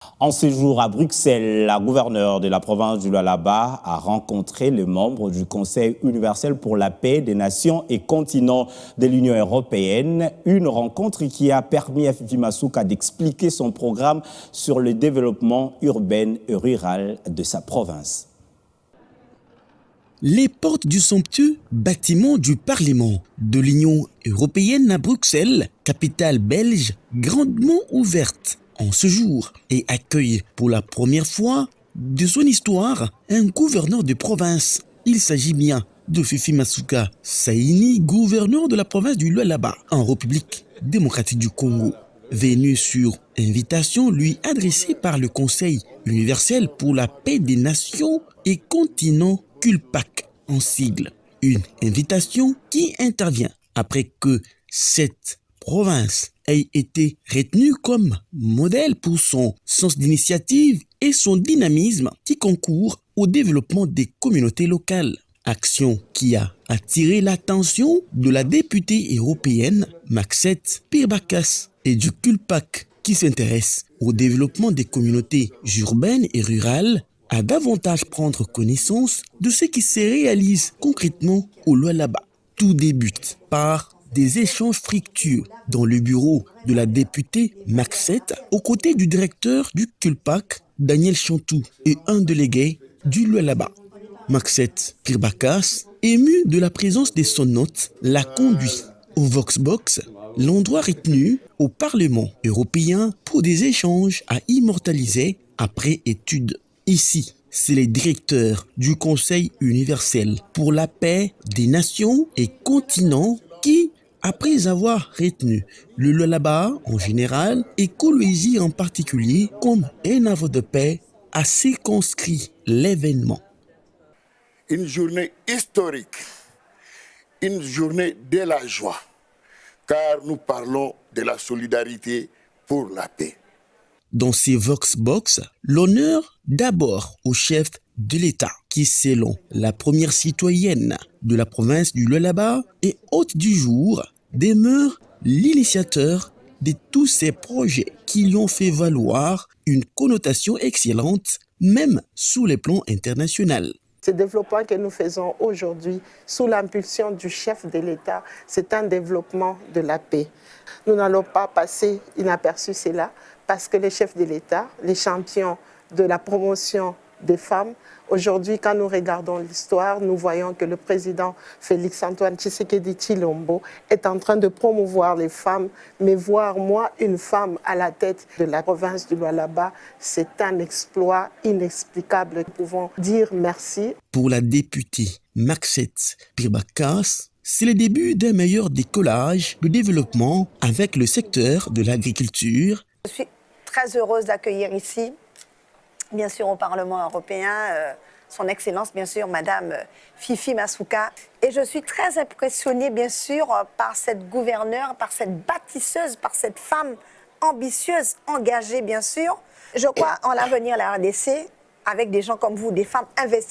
En séjour à Bruxelles, la gouverneure de la province du Lualaba a rencontré les membres du Conseil universel pour la paix des nations et continents de l'Union européenne. Une rencontre qui a permis à Fifi Masuka d'expliquer son programme sur le développement urbain et rural de sa province. Les portes du somptueux bâtiment du Parlement de l'Union européenne à Bruxelles, capitale belge, grandement ouverte en ce jour et accueille pour la première fois de son histoire un gouverneur de province. Il s'agit bien de Fifi Masuka Saini, gouverneur de la province du Lualaba en République démocratique du Congo. Venu sur invitation lui adressée par le Conseil universel pour la paix des nations et continents CULPAC en sigle. Une invitation qui intervient après que cette province ait été retenue comme modèle pour son sens d'initiative et son dynamisme qui concourt au développement des communautés locales. Action qui a attiré l'attention de la députée européenne Maxette Pirbakas et du CULPAC qui s'intéresse au développement des communautés urbaines et rurales à davantage prendre connaissance de ce qui se réalise concrètement au Lualaba. Tout débute par des échanges fructueux dans le bureau de la députée Maxette aux côtés du directeur du CULPAC, Daniel Chantou, et un délégué du Lualaba. Maxette Pirbakas, ému de la présence de son hôte, l'a conduit au Voxbox, l'endroit retenu au Parlement européen pour des échanges à immortaliser après étude. Ici, c'est le directeur du Conseil universel pour la paix des nations et continents qui, après avoir retenu le Lualaba en général et Kolwezi en particulier comme un havre de paix, a circonscrit l'événement. Une journée historique, une journée de la joie, car nous parlons de la solidarité pour la paix. Dans ces Voxbox, l'honneur d'abord au chef de l'État, qui selon la première citoyenne de la province du Lualaba et hôte du jour, demeure l'initiateur de tous ces projets qui lui ont fait valoir une connotation excellente, même sous les plans internationaux. Ce développement que nous faisons aujourd'hui, sous l'impulsion du chef de l'État, c'est un développement de la paix. Nous n'allons pas passer inaperçu cela, parce que les chefs de l'État, les champions de la promotion des femmes, aujourd'hui, quand nous regardons l'histoire, nous voyons que le président Félix-Antoine Tshisekedi Tshilombo est en train de promouvoir les femmes, mais voir moi, une femme à la tête de la province du Lualaba, c'est un exploit inexplicable. Nous pouvons dire merci. Pour la députée Maxette Pirbakas, c'est le début d'un meilleur décollage de développement avec le secteur de l'agriculture. Je suis très heureuse d'accueillir ici, bien sûr au Parlement européen, son Excellence, bien sûr, Madame Fifi Masuka. Et je suis très impressionnée, bien sûr, par cette gouverneure, par cette bâtisseuse, par cette femme ambitieuse, engagée, bien sûr. Je crois en l'avenir de la RDC, avec des gens comme vous, des femmes investies.